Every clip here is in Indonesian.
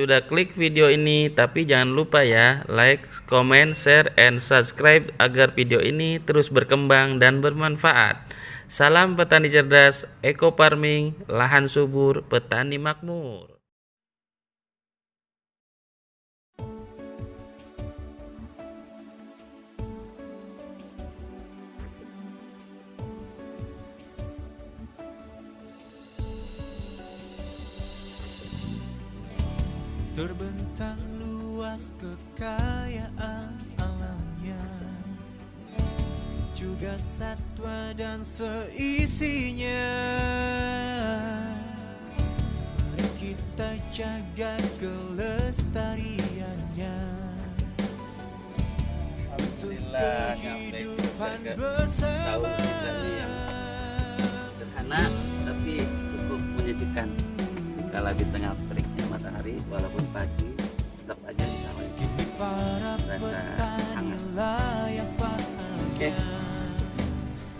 sudah klik video ini, tapi jangan lupa ya, like, comment, share, and subscribe agar video ini terus berkembang dan bermanfaat. Salam petani cerdas, eco farming, lahan subur, petani makmur. Terbentang luas kekayaan alamnya, juga satwa dan seisinya. Mari kita jaga kelestariannya untuk kehidupan bersama. Yang sederhana tapi cukup menyejukkan. Kalau di tengah teriknya matahari, walaupun pagi, tetap aja di sawah rasa hangat. Oke,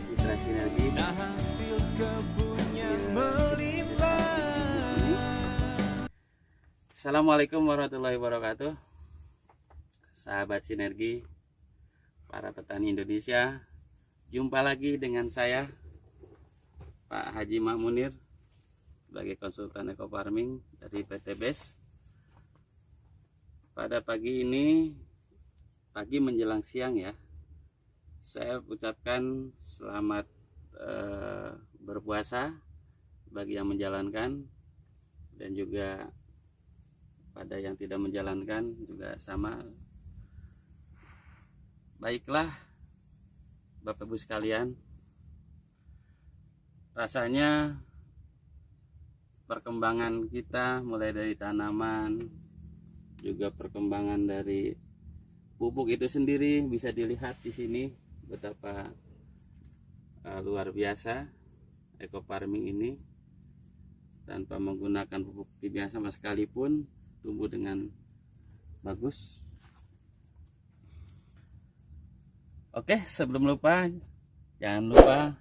Citra Sinergi. Hasil kebunnya melimpah. Assalamualaikum warahmatullahi wabarakatuh, sahabat Sinergi, para petani Indonesia. Jumpa lagi dengan saya, Pak Haji Munir, sebagai konsultan eco farming dari PT BES. Pada pagi ini, pagi menjelang siang ya, saya ucapkan selamat berpuasa bagi yang menjalankan, dan juga pada yang tidak menjalankan juga sama. Baiklah Bapak Ibu sekalian, rasanya perkembangan kita mulai dari tanaman, juga perkembangan dari pupuk itu sendiri bisa dilihat di sini betapa luar biasa eco farming ini. Tanpa menggunakan pupuk kimia sama sekalipun tumbuh dengan bagus. Oke, sebelum lupa, jangan lupa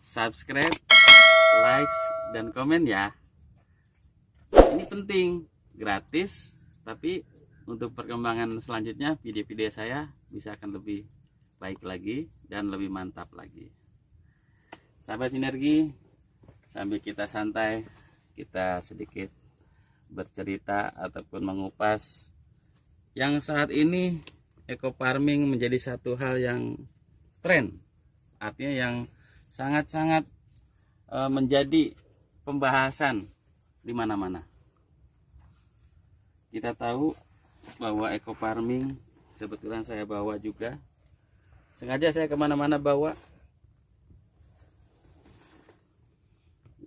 subscribe, like, dan komen ya. Ini penting, gratis, tapi untuk perkembangan selanjutnya video-video saya bisa akan lebih baik lagi dan lebih mantap lagi. Sahabat Sinergi, sambil kita santai, kita sedikit bercerita ataupun mengupas yang saat ini eco farming menjadi satu hal yang tren, artinya yang sangat-sangat menjadi pembahasan di mana-mana. Kita tahu bahwa eco farming, sebetulnya saya bawa juga, sengaja saya kemana-mana bawa.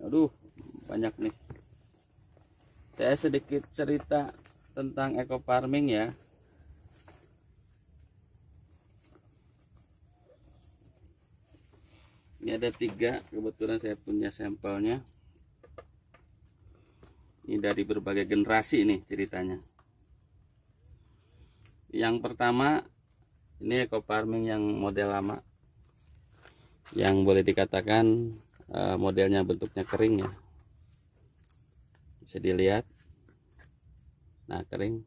Aduh, banyak nih. Saya sedikit cerita tentang eco farming ya. Ini ada 3, kebetulan saya punya sampelnya. Ini dari berbagai generasi nih ceritanya. Yang pertama, ini eco farming yang model lama, yang boleh dikatakan modelnya bentuknya kering ya. Bisa dilihat. Nah, kering.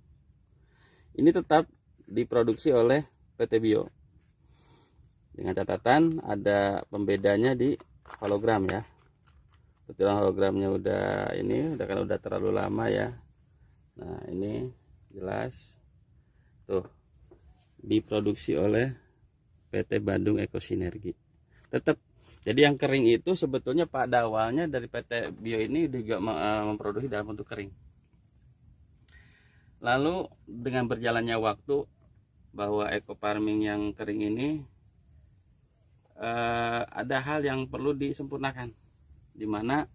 Ini tetap diproduksi oleh PT Bio. Dengan catatan ada pembedanya di hologram ya. Betul, hologramnya udah terlalu lama ya. Nah, ini jelas tuh diproduksi oleh PT Bandung Eco Sinergi. Tetap. Jadi yang kering itu sebetulnya pada awalnya dari PT Bio ini juga memproduksi dalam bentuk kering. Lalu dengan berjalannya waktu, bahwa eco farming yang kering ini ada hal yang perlu disempurnakan, dimana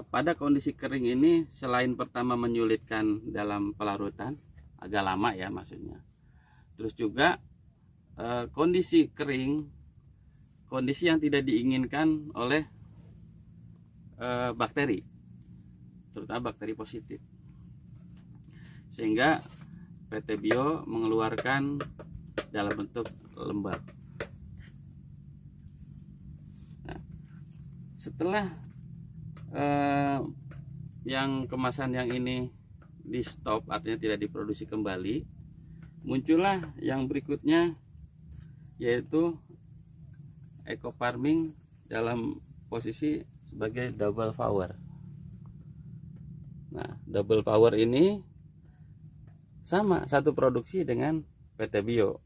pada kondisi kering ini selain pertama menyulitkan dalam pelarutan, agak lama ya maksudnya, terus juga kondisi kering, kondisi yang tidak diinginkan oleh bakteri, terutama bakteri positif, sehingga PT Bio mengeluarkan dalam bentuk lembab. Setelah yang kemasan yang ini di stop, artinya tidak diproduksi kembali, muncullah yang berikutnya, yaitu eco farming dalam posisi sebagai double power. Nah, double power ini sama, satu produksi dengan PT Bio.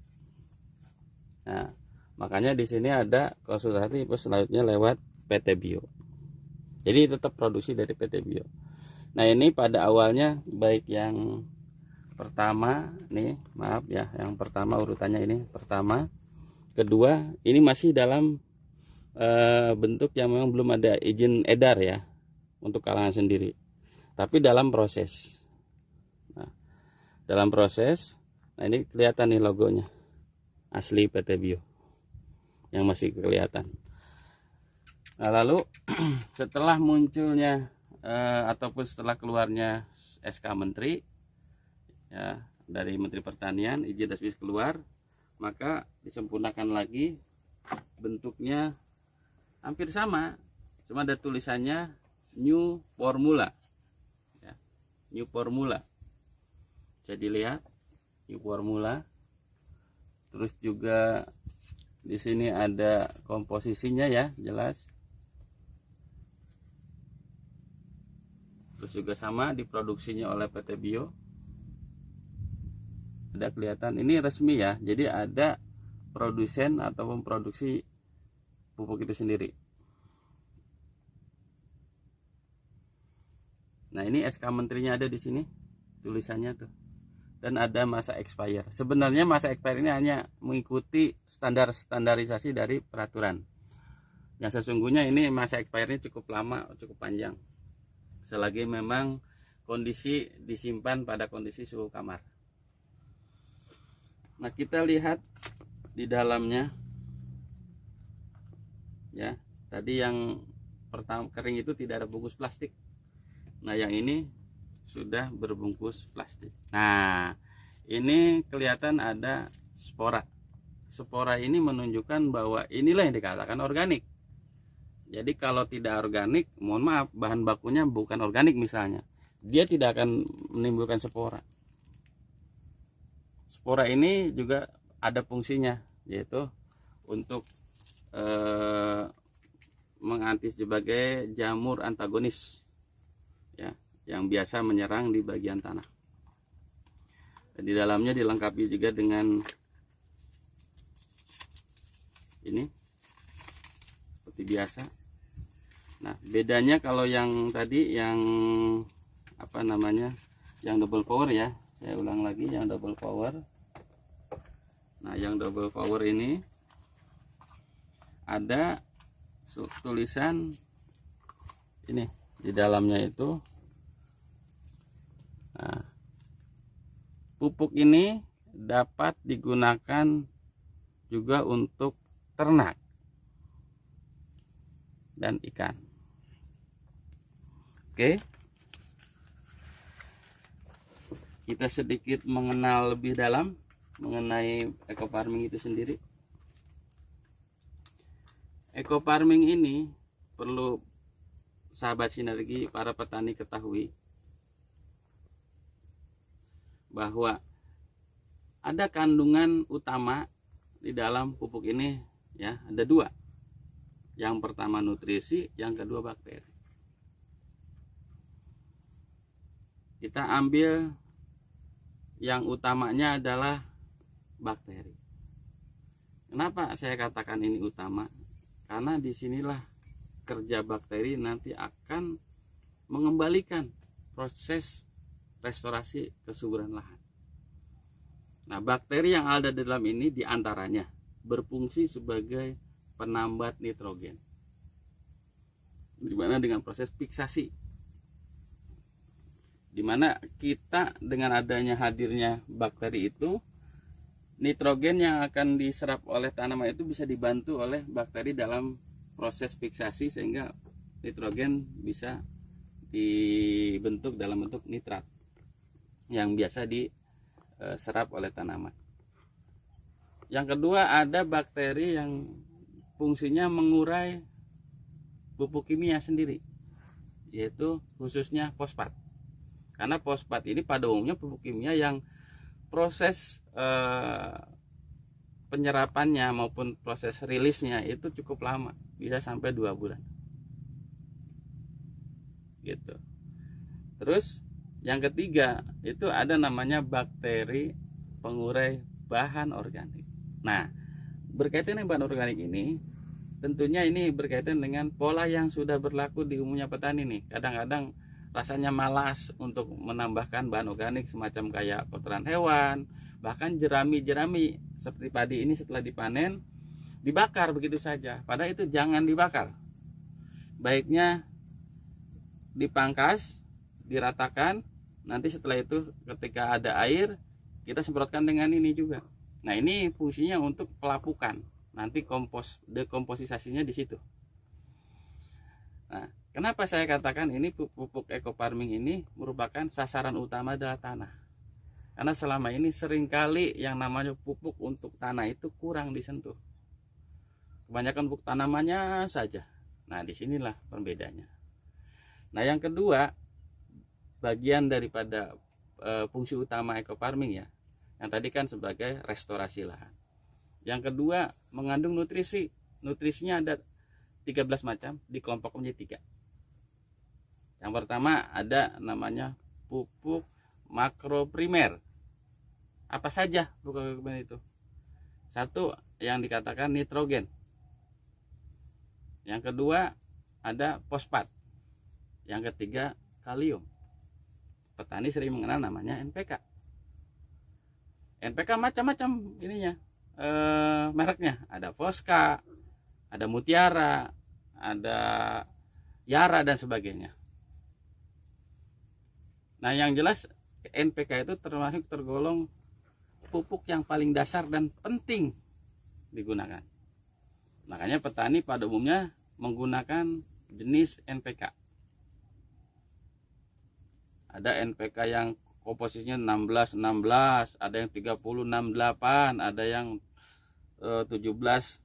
Nah, makanya di sini ada konsultasi selanjutnya lewat PT Bio. Jadi tetap produksi dari PT Bio. Nah, ini pada awalnya baik yang pertama nih, maaf ya, yang pertama urutannya ini pertama, kedua ini masih dalam bentuk yang memang belum ada izin edar ya untuk kalangan sendiri, tapi dalam proses. Nah, dalam proses, nah ini kelihatan nih logonya asli PT Bio yang masih kelihatan. Nah, lalu setelah munculnya ataupun setelah keluarnya SK Menteri ya, dari Menteri Pertanian, izin resmi keluar, maka disempurnakan lagi, bentuknya hampir sama, cuma ada tulisannya New Formula ya, New Formula. Jadi lihat New Formula. Terus juga di sini ada komposisinya ya, jelas. Terus juga sama diproduksinya oleh PT Bio. Ada kelihatan ini resmi ya. Jadi ada produsen atau memproduksi pupuk itu sendiri. Nah, ini SK Menterinya ada di sini tulisannya tuh. Dan ada masa expire. Sebenarnya masa expire ini hanya mengikuti standarisasi dari peraturan. Yang sesungguhnya ini masa expire-nya cukup lama, cukup panjang. Selagi memang kondisi disimpan pada kondisi suhu kamar. Nah, kita lihat di dalamnya. Ya, tadi yang pertama kering itu tidak ada bungkus plastik. Nah, yang ini sudah berbungkus plastik. Nah, ini kelihatan ada spora. Spora ini menunjukkan bahwa inilah yang dikatakan organik. Jadi kalau tidak organik, mohon maaf, bahan bakunya bukan organik misalnya, dia tidak akan menimbulkan spora. Spora ini juga ada fungsinya, yaitu untuk mengantisipasi sebagai jamur antagonis ya, yang biasa menyerang di bagian tanah. Di dalamnya dilengkapi juga dengan ini seperti biasa. Nah, bedanya kalau yang tadi yang apa namanya, yang double power ya, saya ulang lagi, yang double power. Nah, yang double power ini ada tulisan ini di dalamnya itu. Nah, pupuk ini dapat digunakan juga untuk ternak dan ikan. Oke, kita sedikit mengenal lebih dalam mengenai eco farming itu sendiri. Eco farming ini perlu sahabat sinergi para petani ketahui bahwa ada kandungan utama di dalam pupuk ini ya, ada dua. Yang pertama nutrisi, yang kedua bakteri. Kita ambil yang utamanya adalah bakteri. Kenapa saya katakan ini utama? Karena disinilah kerja bakteri nanti akan mengembalikan proses restorasi kesuburan lahan. Nah, bakteri yang ada di dalam ini diantaranya berfungsi sebagai penambat nitrogen, dimana dengan proses fiksasi, dimana kita dengan adanya hadirnya bakteri itu, nitrogen yang akan diserap oleh tanaman itu bisa dibantu oleh bakteri dalam proses fiksasi, sehingga nitrogen bisa dibentuk dalam bentuk nitrat yang biasa diserap oleh tanaman. Yang kedua, ada bakteri yang fungsinya mengurai pupuk kimia sendiri, yaitu khususnya fosfat. Karena fosfat ini pada umumnya pupuk kimia yang proses penyerapannya maupun proses rilisnya itu cukup lama, bisa sampai 2 bulan gitu. Terus yang ketiga itu ada namanya bakteri pengurai bahan organik. Nah, berkaitan dengan bahan organik ini, tentunya ini berkaitan dengan pola yang sudah berlaku di umumnya petani nih. Kadang-kadang rasanya malas untuk menambahkan bahan organik semacam kayak kotoran hewan, bahkan jerami-jerami seperti padi ini setelah dipanen dibakar begitu saja. Padahal itu jangan dibakar. Baiknya dipangkas, diratakan, nanti setelah itu ketika ada air kita semprotkan dengan ini juga. Nah, ini fungsinya untuk pelapukan. Nanti dekomposisasinya di situ. Nah, kenapa saya katakan ini pupuk eco farming ini merupakan sasaran utama adalah tanah. Karena selama ini seringkali yang namanya pupuk untuk tanah itu kurang disentuh. Kebanyakan pupuk tanamannya saja. Nah, disinilah perbedaannya. Nah, yang kedua, bagian daripada fungsi utama eco farming ya, yang tadi kan sebagai restorasi lahan. Yang kedua, mengandung nutrisi. Nutrisinya ada 13 macam, dikelompok menjadi 3. Yang pertama ada namanya pupuk makroprimer. Apa saja pupuk makroprimer itu? Satu yang dikatakan nitrogen. Yang kedua ada fosfat. Yang ketiga kalium. Petani sering mengenal namanya NPK. NPK macam-macam ininya, mereknya. Ada Fosca, ada Mutiara, ada Yara dan sebagainya. Nah, yang jelas NPK itu termasuk tergolong pupuk yang paling dasar dan penting digunakan. Makanya petani pada umumnya menggunakan jenis NPK. Ada NPK yang komposisinya 16-16, ada yang 30-68, ada yang 17-25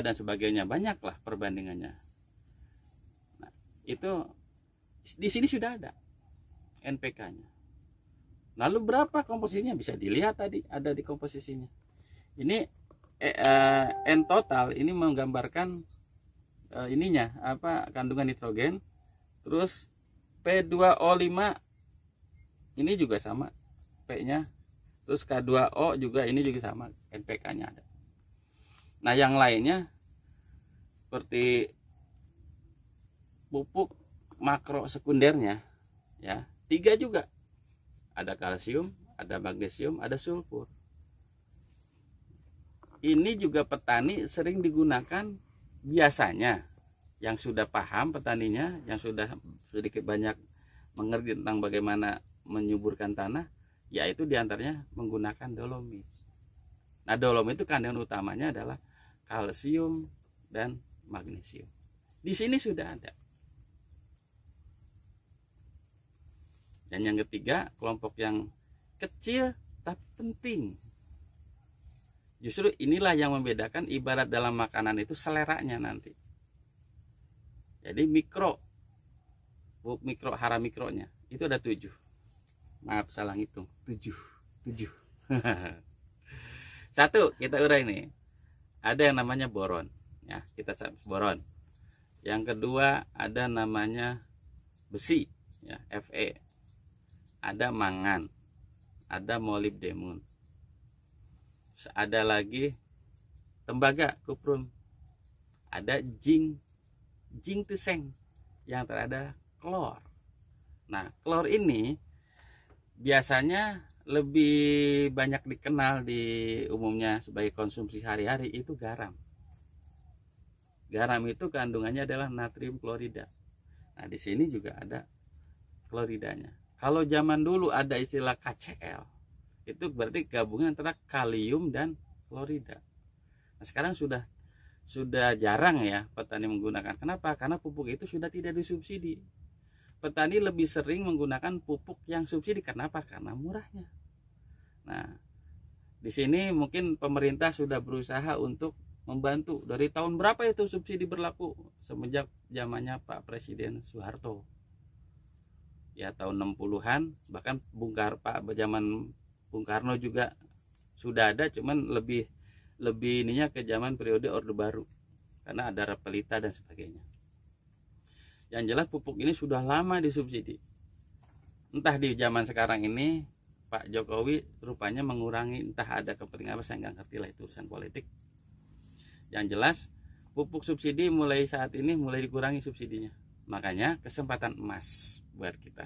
dan sebagainya. Banyaklah perbandingannya. Nah, itu di sini sudah ada NPK-nya. Lalu berapa komposisinya? Bisa dilihat tadi ada di komposisinya. Ini N total ini menggambarkan ininya apa, kandungan nitrogen. Terus P2O5 ini juga sama P-nya. Terus K2O juga ini juga sama, NPK-nya ada. Nah, yang lainnya seperti pupuk makro sekundernya ya, 3 juga. Ada kalsium, ada magnesium, ada sulfur. Ini juga petani sering digunakan biasanya yang sudah paham petaninya, yang sudah sedikit banyak mengerti tentang bagaimana menyuburkan tanah, yaitu diantaranya menggunakan dolomit. Nah, dolomit itu kandungan utamanya adalah kalsium dan magnesium. Di sini sudah ada. Dan yang ketiga, kelompok yang kecil tapi penting. Justru inilah yang membedakan, ibarat dalam makanan itu seleranya nanti. Jadi hara mikronya itu ada 7. Maaf salah ngitung, 7. Satu kita urai nih. Ada yang namanya boron ya, kita boron. Yang kedua ada namanya besi ya, Fe. Ada mangan, ada molibdenum. Ada lagi tembaga, kuprum. Ada zinc itu seng. Yang terakhir klor. Nah, klor ini biasanya lebih banyak dikenal di umumnya sebagai konsumsi sehari-hari itu garam. Garam itu kandungannya adalah natrium klorida. Nah, di sini juga ada kloridanya. Kalau zaman dulu ada istilah KCl, itu berarti gabungan antara kalium dan klorida. Nah, sekarang sudah jarang ya petani menggunakan. Kenapa? Karena pupuk itu sudah tidak disubsidi. Petani lebih sering menggunakan pupuk yang subsidi. Kenapa? Karena murahnya. Nah, di sini mungkin pemerintah sudah berusaha untuk membantu. Dari tahun berapa itu subsidi berlaku? Semenjak zamannya Pak Presiden Soeharto. ya tahun 60-an, bahkan zaman Bung Karno juga sudah ada, cuman lebih ininya ke zaman periode Orde Baru karena ada Repelita dan sebagainya. Yang jelas pupuk ini sudah lama disubsidi. Entah di zaman sekarang ini Pak Jokowi rupanya mengurangi, entah ada kepentingan apa, saya nggak ngerti lah, itu urusan politik. Yang jelas pupuk subsidi mulai saat ini mulai dikurangi subsidinya. Makanya kesempatan emas buat kita.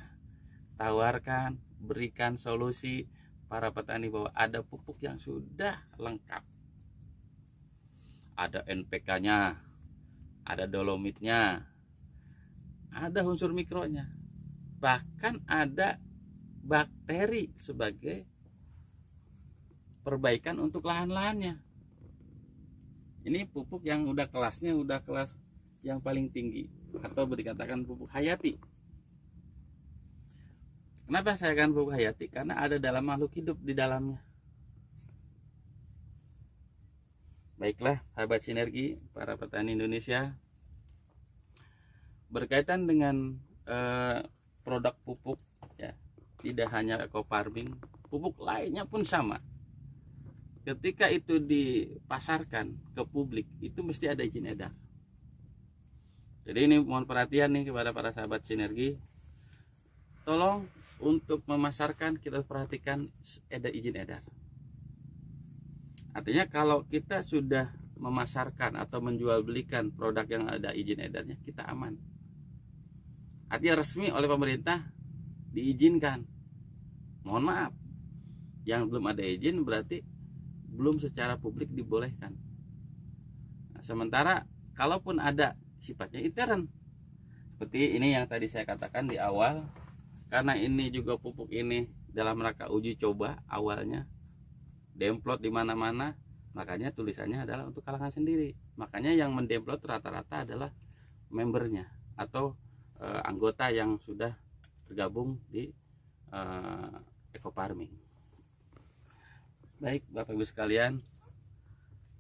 Tawarkan, berikan solusi para petani bahwa ada pupuk yang sudah lengkap. Ada NPK-nya, ada dolomitnya, ada unsur mikronya, bahkan ada bakteri sebagai perbaikan untuk lahan-lahannya. Ini pupuk yang udah kelasnya udah kelas yang paling tinggi, atau dikatakan pupuk hayati. Kenapa saya katakan pupuk hayati? Karena ada dalam makhluk hidup di dalamnya. Baiklah, sahabat sinergi, para petani Indonesia, berkaitan dengan produk pupuk, ya, tidak hanya eco farming, pupuk lainnya pun sama. Ketika itu dipasarkan ke publik, itu mesti ada izin edar. Jadi ini mohon perhatian nih kepada para sahabat sinergi, tolong untuk memasarkan kita perhatikan ada izin edar. Artinya kalau kita sudah memasarkan atau menjual belikan produk yang ada izin edarnya, kita aman. Artinya resmi oleh pemerintah diizinkan. Mohon maaf, yang belum ada izin berarti belum secara publik dibolehkan. Nah, sementara kalaupun ada sifatnya intern, seperti ini yang tadi saya katakan di awal, karena ini juga pupuk ini dalam rangka uji coba awalnya, demplot di mana-mana, makanya tulisannya adalah untuk kalangan sendiri. Makanya yang mendemplot rata-rata adalah membernya atau anggota yang sudah tergabung di eco farming. Baik Bapak Ibu sekalian,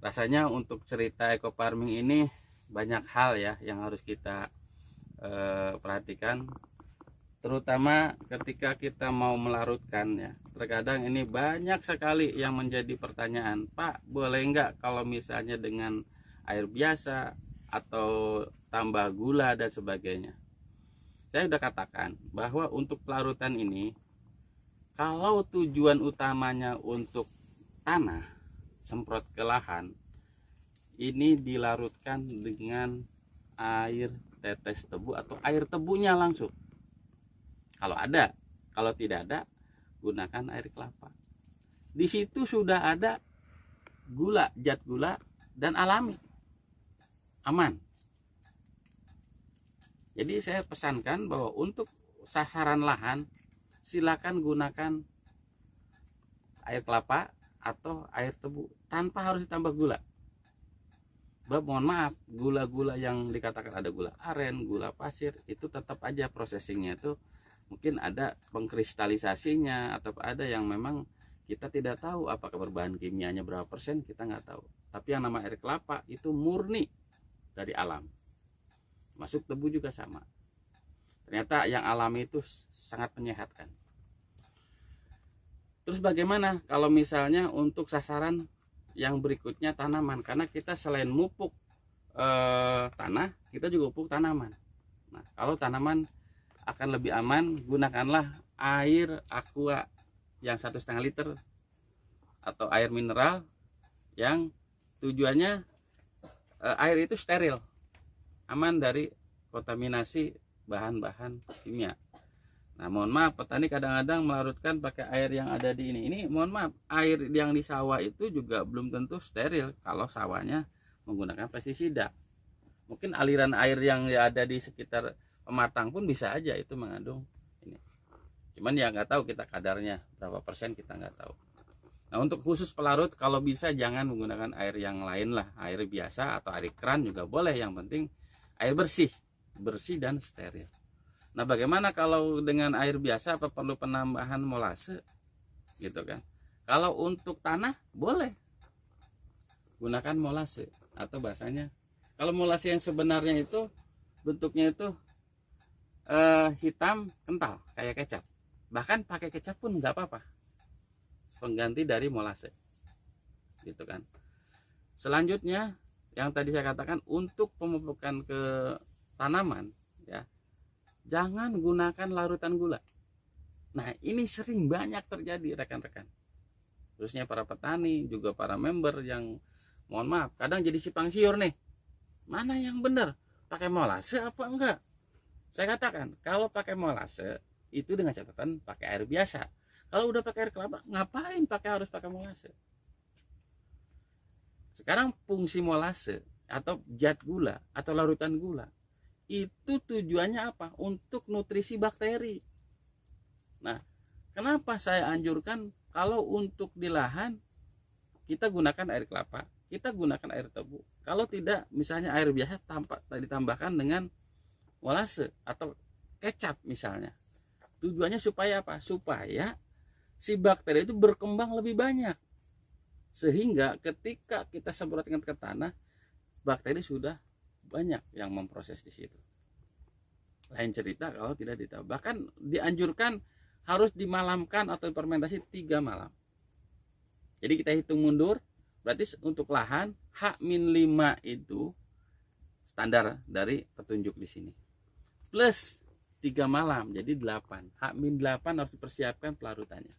rasanya untuk cerita eco farming ini banyak hal ya yang harus kita perhatikan, terutama ketika kita mau melarutkan ya. Terkadang ini banyak sekali yang menjadi pertanyaan, Pak, boleh nggak kalau misalnya dengan air biasa atau tambah gula dan sebagainya. Saya sudah katakan bahwa untuk pelarutan ini, kalau tujuan utamanya untuk tanah, semprot ke lahan, ini dilarutkan dengan air tetes tebu atau air tebunya langsung. Kalau ada, kalau tidak ada, gunakan air kelapa. Di situ sudah ada gula, zat gula dan alami, aman. Jadi saya pesankan bahwa untuk sasaran lahan silakan gunakan air kelapa atau air tebu tanpa harus ditambah gula. Mohon maaf, gula-gula yang dikatakan ada gula aren, gula pasir, itu tetap aja prosesingnya itu mungkin ada pengkristalisasinya atau ada yang memang kita tidak tahu apakah berbahan kimianya berapa persen, kita nggak tahu. Tapi yang nama air kelapa itu murni dari alam. Masuk tebu juga sama. Ternyata yang alami itu sangat menyehatkan. Terus bagaimana kalau misalnya untuk sasaran yang berikutnya tanaman? Karena kita selain mupuk tanah, kita juga pupuk tanaman. Nah, kalau tanaman akan lebih aman, gunakanlah air aqua yang 1,5 liter atau air mineral yang tujuannya air itu steril, aman dari kontaminasi bahan-bahan kimia. Nah, mohon maaf, petani kadang-kadang melarutkan pakai air yang ada di ini. Ini mohon maaf, air yang di sawah itu juga belum tentu steril kalau sawahnya menggunakan pestisida. Mungkin aliran air yang ada di sekitar pematang pun bisa aja itu mengandung ini. Cuman ya nggak tahu kita kadarnya berapa persen, kita nggak tahu. Nah, untuk khusus pelarut kalau bisa jangan menggunakan air yang lain lah, air biasa atau air keran juga boleh, yang penting air bersih dan steril. Nah, bagaimana kalau dengan air biasa, apa perlu penambahan molase gitu kan? Kalau untuk tanah boleh gunakan molase, atau bahasanya kalau molase yang sebenarnya itu bentuknya itu hitam kental kayak kecap. Bahkan pakai kecap pun nggak apa-apa, pengganti dari molase, gitu kan. Selanjutnya yang tadi saya katakan, untuk pemupukan ke tanaman ya, jangan gunakan larutan gula. Nah, ini sering banyak terjadi rekan-rekan, khususnya para petani, juga para member yang mohon maaf kadang jadi simpang siur nih, mana yang benar, pakai molase apa enggak. Saya katakan, kalau pakai molase itu dengan catatan pakai air biasa. Kalau udah pakai air kelapa, ngapain harus pakai molase? Sekarang fungsi molase atau zat gula atau larutan gula itu tujuannya apa? Untuk nutrisi bakteri. Nah, kenapa saya anjurkan kalau untuk di lahan kita gunakan air kelapa, kita gunakan air tebu. Kalau tidak, misalnya air biasa ditambahkan dengan molase atau kecap misalnya. Tujuannya supaya apa? Supaya si bakteri itu berkembang lebih banyak. Sehingga ketika kita semprotkan ke tanah, bakteri sudah banyak yang memproses di situ. Lain cerita kalau tidak ditambah. Bahkan dianjurkan harus dimalamkan atau fermentasi 3 malam. Jadi kita hitung mundur, berarti untuk lahan H-5 itu standar dari petunjuk di sini. Plus 3 malam, jadi 8. H-8 harus dipersiapkan pelarutannya.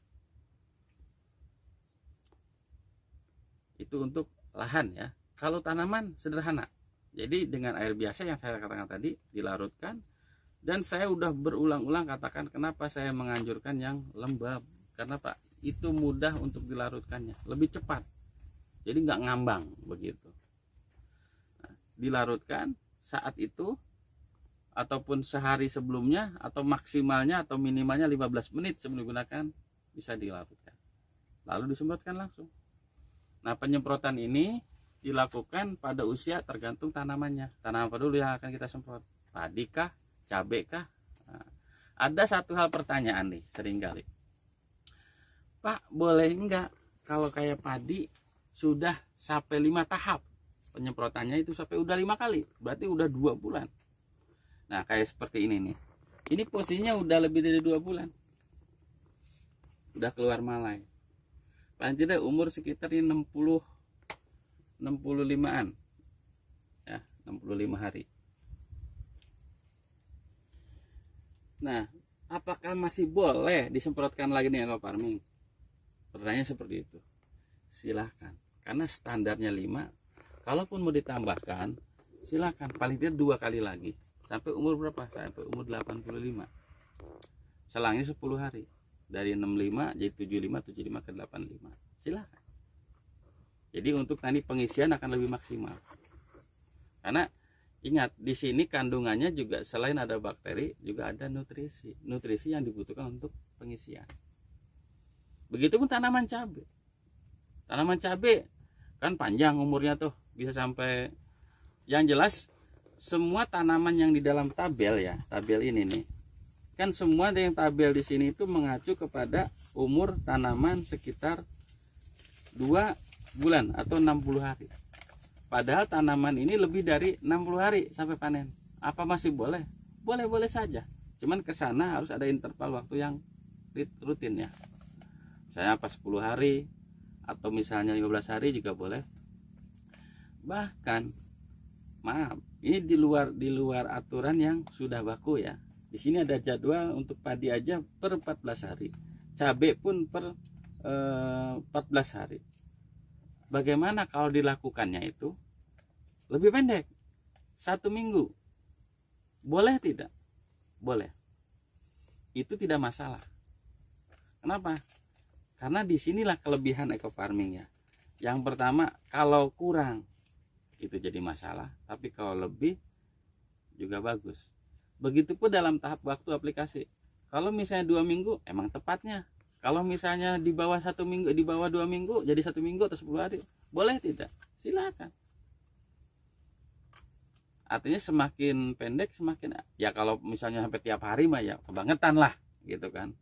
Itu untuk lahan ya. Kalau tanaman sederhana. Jadi dengan air biasa yang saya katakan tadi dilarutkan, dan saya udah berulang-ulang katakan kenapa saya menganjurkan yang lembab. Karena Pak, itu mudah untuk dilarutkannya, lebih cepat. Jadi nggak ngambang begitu. Nah, dilarutkan saat itu ataupun sehari sebelumnya, atau maksimalnya atau minimalnya 15 menit sebelum digunakan bisa dilarutkan. Lalu disemprotkan langsung. Nah, penyemprotan ini dilakukan pada usia tergantung tanamannya. Tanaman apa dulu yang akan kita semprot? Padi kah? Cabai kah? Nah, ada satu hal pertanyaan nih seringkali. Pak, boleh enggak kalau kayak padi sudah sampai 5 tahap penyemprotannya, itu sampai udah 5 kali, berarti udah 2 bulan. Nah, kayak seperti ini nih. Ini posisinya udah lebih dari 2 bulan. Udah keluar malai. Paling tidak umur sekitar 65-an. Ya, 65 hari. Nah, apakah masih boleh disemprotkan lagi nih ekofarming? Pertanyaan seperti itu. Silahkan. Karena standarnya 5. Kalaupun mau ditambahkan, silahkan. Paling tidak 2 kali lagi. Sampai umur berapa? Sampai umur 85. Selangnya 10 hari. Dari 65 jadi 75, 75 ke 85. Silahkan. Jadi untuk nanti pengisian akan lebih maksimal. Karena ingat, di sini kandungannya juga selain ada bakteri, juga ada nutrisi. Nutrisi yang dibutuhkan untuk pengisian. Begitupun tanaman cabai. Tanaman cabai kan panjang umurnya tuh, bisa sampai, yang jelas semua tanaman yang di dalam tabel ya, tabel ini nih, kan semua yang tabel di sini itu mengacu kepada umur tanaman sekitar 2 bulan atau 60 hari. Padahal tanaman ini lebih dari 60 hari sampai panen. Apa masih boleh? Boleh-boleh saja. Cuman ke sana harus ada interval waktu yang rutin ya. Misalnya pas 10 hari atau misalnya 15 hari juga boleh. Bahkan maaf, ini di luar aturan yang sudah baku ya. Di sini ada jadwal untuk padi aja per 14 hari. Cabai pun per 14 hari. Bagaimana kalau dilakukannya itu lebih pendek, 1 minggu? Boleh tidak? Boleh. Itu tidak masalah. Kenapa? Karena disinilah kelebihan ekofarming ya. Yang pertama, kalau kurang itu jadi masalah, tapi kalau lebih juga bagus. Begitupun dalam tahap waktu aplikasi. Kalau misalnya 2 minggu emang tepatnya. Kalau misalnya di bawah 1 minggu, di bawah 2 minggu, jadi 1 minggu atau 10 hari, boleh tidak? Silakan. Artinya semakin pendek semakin, ya kalau misalnya sampai tiap hari mah ya kebangetan lah gitu kan.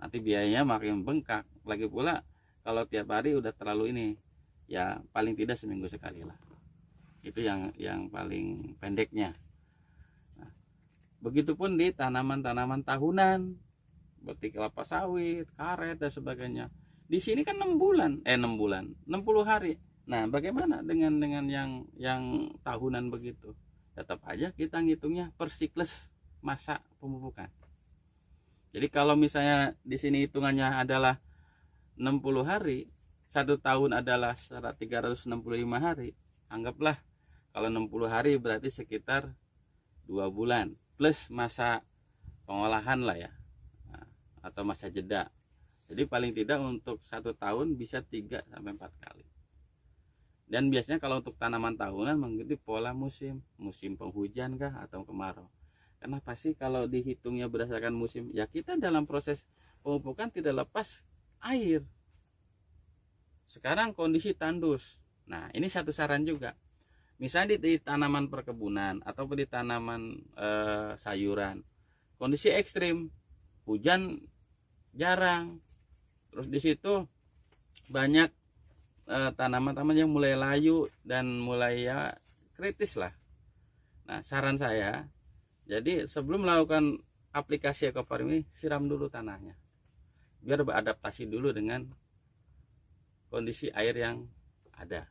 Nanti biayanya makin bengkak. Lagi pula kalau tiap hari udah terlalu ini, ya paling tidak seminggu sekali lah. Itu yang paling pendeknya. Nah, Begitupun di tanaman-tanaman tahunan seperti kelapa sawit, karet dan sebagainya. Di sini kan 6 bulan, 60 hari. Nah, bagaimana dengan yang tahunan begitu? Tetap aja kita ngitungnya per siklus masa pemupukan. Jadi kalau misalnya di sini hitungannya adalah 60 hari, 1 tahun adalah 365 hari. Anggaplah kalau 60 hari berarti sekitar 2 bulan plus masa pengolahan lah ya, atau masa jeda. Jadi paling tidak untuk 1 tahun bisa 3 sampai 4 kali. Dan biasanya kalau untuk tanaman tahunan mengikuti pola musim penghujan kah atau kemarau. Kenapa sih kalau dihitungnya berdasarkan musim? Ya kita dalam proses pemupukan tidak lepas air. Sekarang kondisi tandus. Nah, ini satu saran juga. Misalnya di tanaman perkebunan ataupun di tanaman sayuran, kondisi ekstrim, hujan jarang, terus di situ banyak tanaman-tanaman yang mulai layu dan mulai ya kritis lah. Nah, saran saya, jadi sebelum melakukan aplikasi ekofarming, siram dulu tanahnya biar beradaptasi dulu dengan kondisi air yang ada.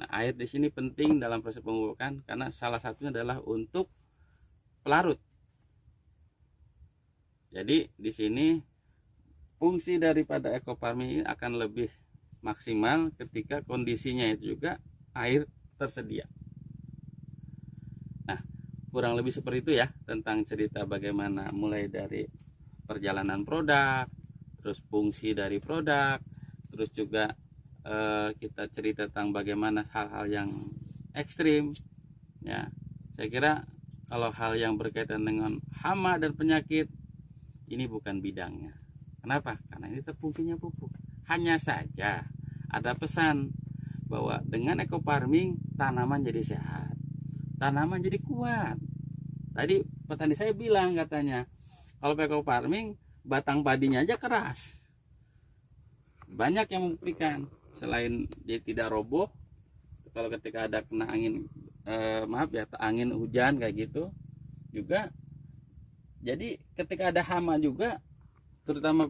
Nah, air di sini penting dalam proses pemupukan karena salah satunya adalah untuk pelarut. Jadi di sini fungsi daripada ekofarming akan lebih maksimal ketika kondisinya itu juga air tersedia. Nah, kurang lebih seperti itu ya tentang cerita bagaimana mulai dari perjalanan produk, terus fungsi dari produk, terus juga kita cerita tentang bagaimana hal-hal yang ekstrim ya. Saya kira kalau hal yang berkaitan dengan hama dan penyakit ini bukan bidangnya. Kenapa? Karena ini fungsinya pupuk. Hanya saja ada pesan bahwa dengan ekofarming tanaman jadi sehat, tanaman jadi kuat. Tadi petani saya bilang katanya kalau ekofarming batang padinya aja keras. Banyak yang membuktikan selain dia tidak roboh, kalau ketika ada kena angin angin hujan kayak gitu juga. Jadi ketika ada hama juga, terutama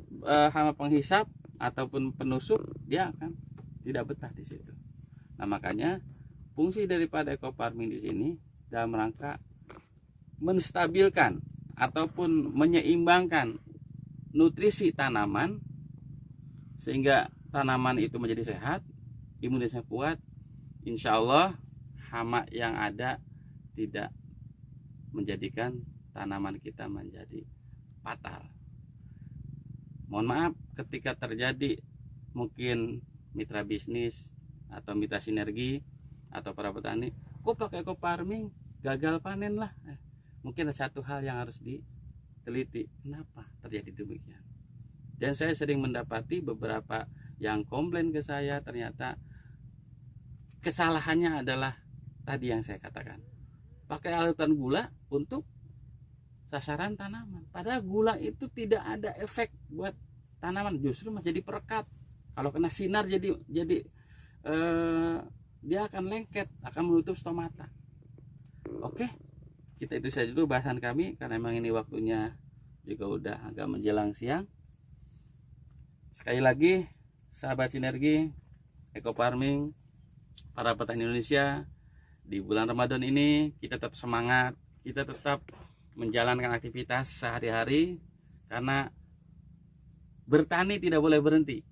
hama penghisap ataupun penusuk, dia akan tidak betah di situ. Nah, makanya fungsi daripada ekofarming di sini dalam rangka menstabilkan ataupun menyeimbangkan nutrisi tanaman sehingga tanaman itu menjadi sehat, imunitasnya kuat. Insya Allah hama yang ada tidak menjadikan tanaman kita menjadi fatal. Mohon maaf ketika terjadi mungkin mitra bisnis atau mitra sinergi atau para petani, kok pakai ekofarming gagal panen lah. Mungkin ada satu hal yang harus diteliti, kenapa terjadi demikian. Dan saya sering mendapati beberapa yang komplain ke saya, ternyata kesalahannya adalah tadi yang saya katakan, pakai larutan gula untuk sasaran tanaman, padahal gula itu tidak ada efek buat tanaman, justru menjadi perekat. Kalau kena sinar jadi dia akan lengket, akan menutup stomata. Oke, kita itu saja dulu bahasan kami karena memang ini waktunya juga udah agak menjelang siang. Sekali lagi sahabat sinergi ekofarming, para petani Indonesia, di bulan Ramadan ini kita tetap semangat, kita tetap menjalankan aktivitas sehari-hari karena bertani tidak boleh berhenti.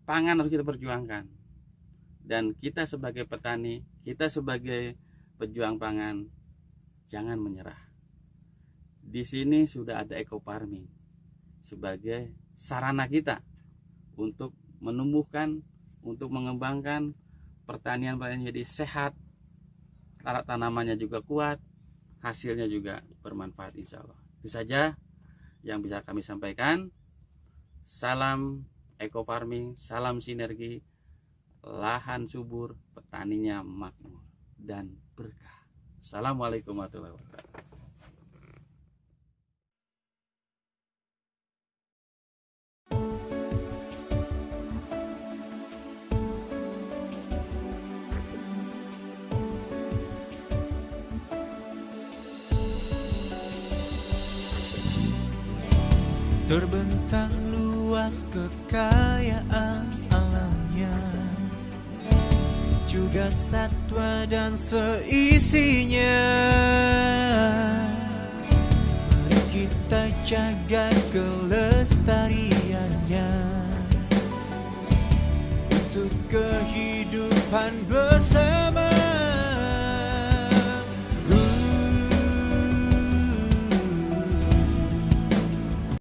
Pangan harus kita perjuangkan. Dan kita sebagai petani, kita sebagai pejuang pangan, jangan menyerah. Di sini sudah ada ekofarming sebagai sarana kita untuk menumbuhkan, untuk mengembangkan pertanian jadi sehat, tanamannya juga kuat, hasilnya juga bermanfaat insya Allah. Itu saja yang bisa kami sampaikan. Salam ekofarming, salam sinergi, lahan subur, petaninya makmur dan berkah. Assalamualaikum warahmatullahi wabarakatuh. terbentang luas kekayaan alamnya, juga satwa dan seisinya. Mari kita jaga kelestariannya untuk kehidupan bersama.